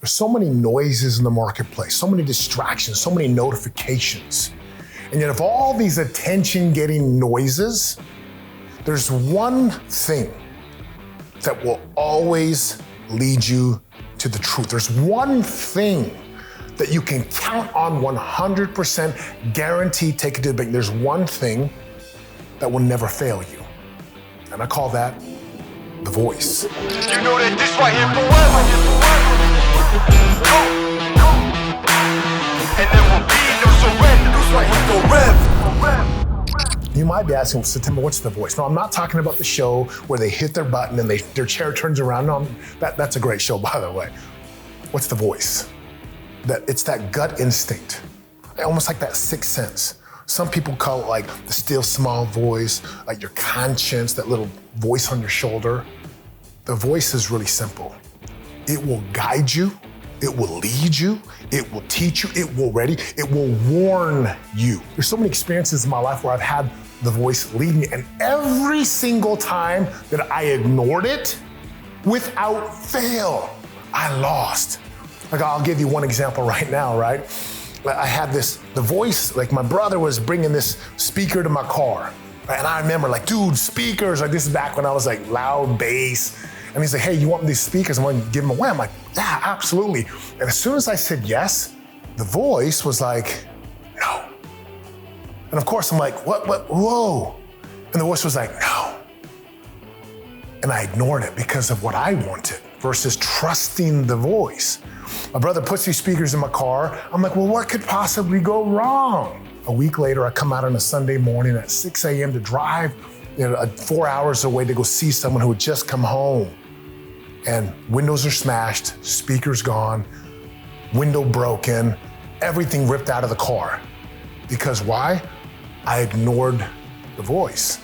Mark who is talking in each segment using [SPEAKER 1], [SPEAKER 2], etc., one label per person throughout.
[SPEAKER 1] There's so many noises in the marketplace, so many distractions, so many notifications. And yet of all these attention-getting noises, there's one thing that will always lead you to the truth. There's one thing that you can count on 100% guaranteed, take it to the bank. There's one thing that will never fail you. And I call that the voice.
[SPEAKER 2] You know that this right here forever. And there will be no surrender. This right here forever.
[SPEAKER 1] You might be asking, Satimba, what's the voice? No, I'm not talking about the show where they hit their button and their chair turns around. No, that's a great show, by the way. What's the voice? It's that gut instinct, almost like that sixth sense. Some people call it like the still small voice, like your conscience, that little voice on your shoulder. The voice is really simple. It will guide you, it will lead you, it will teach you, it will warn you. There's so many experiences in my life where I've had the voice lead me, and every single time that I ignored it, without fail, I lost. Like, I'll give you one example right now, right? I had the voice, like my brother was bringing this speaker to my car. Right? And I remember like, dude, speakers, like this is back when I was like loud bass. And he's like, hey, you want these speakers? I'm going to give them away. I'm like, yeah, absolutely. And as soon as I said yes, the voice was like, no. And of course I'm like, what, whoa. And the voice was like, no. And I ignored it because of what I wanted versus trusting the voice. My brother puts these speakers in my car. I'm like, well, what could possibly go wrong? A week later, I come out on a Sunday morning at 6 a.m. to drive 4 hours away to go see someone who had just come home. And windows are smashed, speakers gone, window broken, everything ripped out of the car. Because why? I ignored the voice.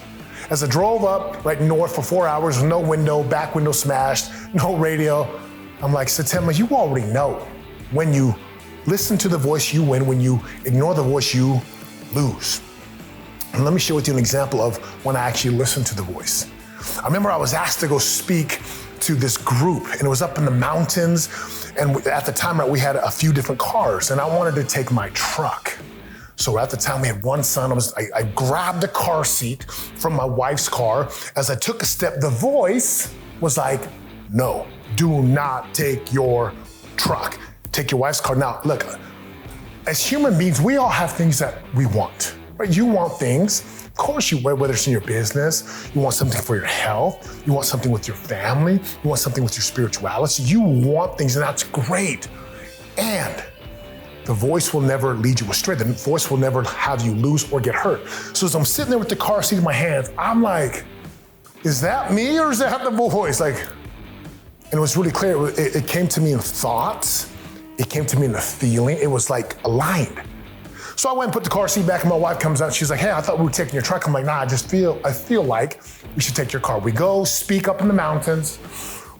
[SPEAKER 1] As I drove up right north for 4 hours with no window, back window smashed, no radio, I'm like, Satimba, you already know. When you listen to the voice, you win. When you ignore the voice, you lose. And let me share with you an example of when I actually listened to the voice. I remember I was asked to go speak to this group, and it was up in the mountains. And at the time, we had a few different cars, and I wanted to take my truck. So at the time, we had one son. I grabbed the car seat from my wife's car. As I took a step, the voice was like, no, do not take your truck. Take your wife's car. Now, look, as human beings, we all have things that we want, right? You want things. Of course you, whether it's in your business, you want something for your health, you want something with your family, you want something with your spirituality. You want things, and that's great. And the voice will never lead you astray. The voice will never have you lose or get hurt. So as I'm sitting there with the car seat in my hands, I'm like, is that me or is that the voice? Like, and it was really clear. It came to me in thoughts. It came to me in a feeling. It was like aligned. So I went and put the car seat back, and my wife comes out. She's like, hey, I thought we were taking your truck. I'm like, nah, I feel like we should take your car. We go speak up in the mountains.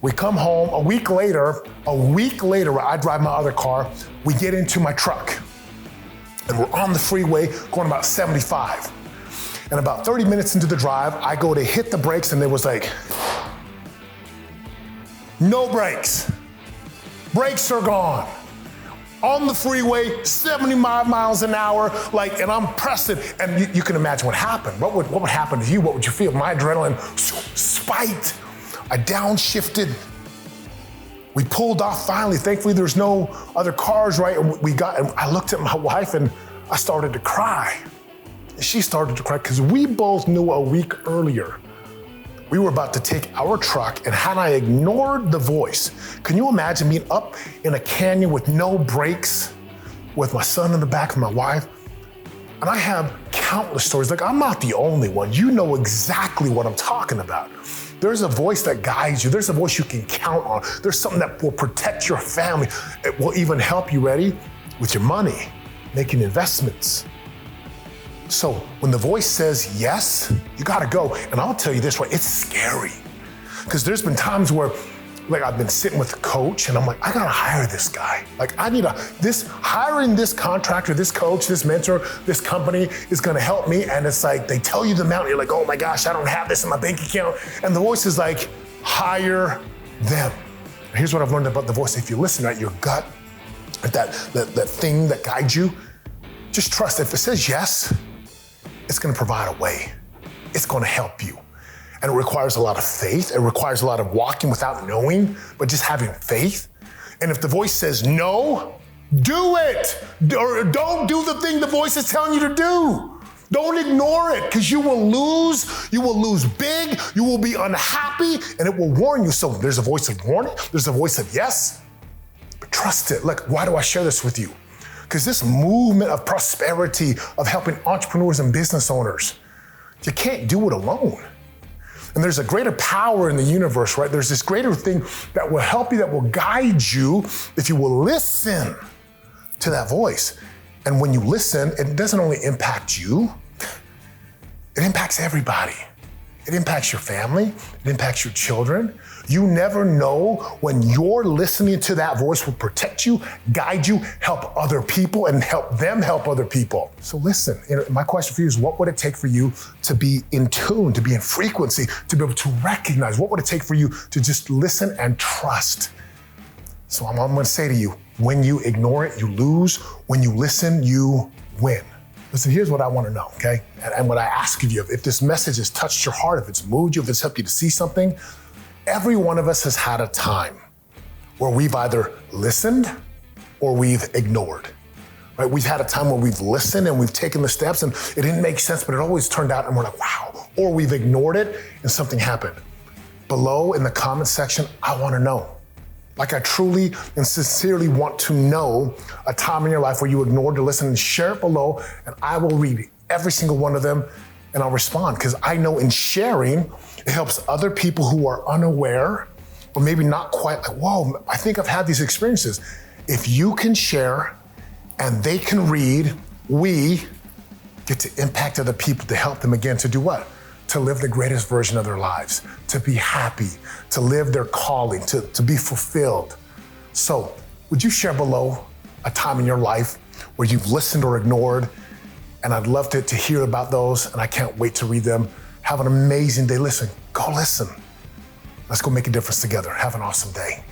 [SPEAKER 1] We come home. A week later, I drive my other car. We get into my truck, and we're on the freeway going about 75. And about 30 minutes into the drive, I go to hit the brakes, and there was like, no brakes. Brakes are gone. On the freeway, 75 miles an hour, and I'm pressing, and you can imagine what happened. What would happen to you? What would you feel? My adrenaline spiked. I downshifted. We pulled off finally. Thankfully, there's no other cars, right? And I looked at my wife and I started to cry. And she started to cry because we both knew a week earlier we were about to take our truck, and had I ignored the voice, can you imagine being up in a canyon with no brakes, with my son in the back and my wife? And I have countless stories. Like, I'm not the only one. You know exactly what I'm talking about. There's a voice that guides you. There's a voice you can count on. There's something that will protect your family. It will even help you, ready, with your money, making investments. So when the voice says yes, you gotta go. And I'll tell you this, right, it's scary. Because there's been times where, like, I've been sitting with a coach and I'm like, I gotta hire this guy. Like, hiring this contractor, this coach, this mentor, this company is gonna help me. And it's like, they tell you the amount, you're like, oh my gosh, I don't have this in my bank account. And the voice is like, hire them. Here's what I've learned about the voice. If you listen, right, your gut, that thing that guides you, just trust. If it says yes, it's gonna provide a way. It's gonna help you. And it requires a lot of faith. It requires a lot of walking without knowing, but just having faith. And if the voice says no, do it. Or don't do the thing the voice is telling you to do. Don't ignore it, because you will lose big, you will be unhappy, and it will warn you. So there's a voice of warning, there's a voice of yes, but trust it. Look, why do I share this with you? Because this movement of prosperity, of helping entrepreneurs and business owners, you can't do it alone. And there's a greater power in the universe, right? There's this greater thing that will help you, that will guide you if you will listen to that voice. And when you listen, it doesn't only impact you, it impacts everybody. It impacts your family, it impacts your children. You never know when you're listening to that voice will protect you, guide you, help other people, and help them help other people. So listen, my question for you is, what would it take for you to be in tune, to be in frequency, to be able to recognize? What would it take for you to just listen and trust? So I'm gonna say to you, when you ignore it, you lose. When you listen, you win. Listen, here's what I want to know, okay? And what I ask of you, if this message has touched your heart, if it's moved you, if it's helped you to see something, every one of us has had a time where we've either listened or we've ignored, right? We've had a time where we've listened and we've taken the steps and it didn't make sense, but it always turned out and we're like, wow. Or we've ignored it and something happened. Below in the comment section, I want to know. Like, I truly and sincerely want to know a time in your life where you ignored to listen, and share it below, and I will read every single one of them and I'll respond, because I know in sharing, it helps other people who are unaware or maybe not quite like, whoa, I think I've had these experiences. If you can share and they can read, we get to impact other people, to help them again, to do what? To live the greatest version of their lives, to be happy, to live their calling, to be fulfilled. So would you share below a time in your life where you've listened or ignored? And I'd love to hear about those, and I can't wait to read them. Have an amazing day. Listen, go listen. Let's go make a difference together. Have an awesome day.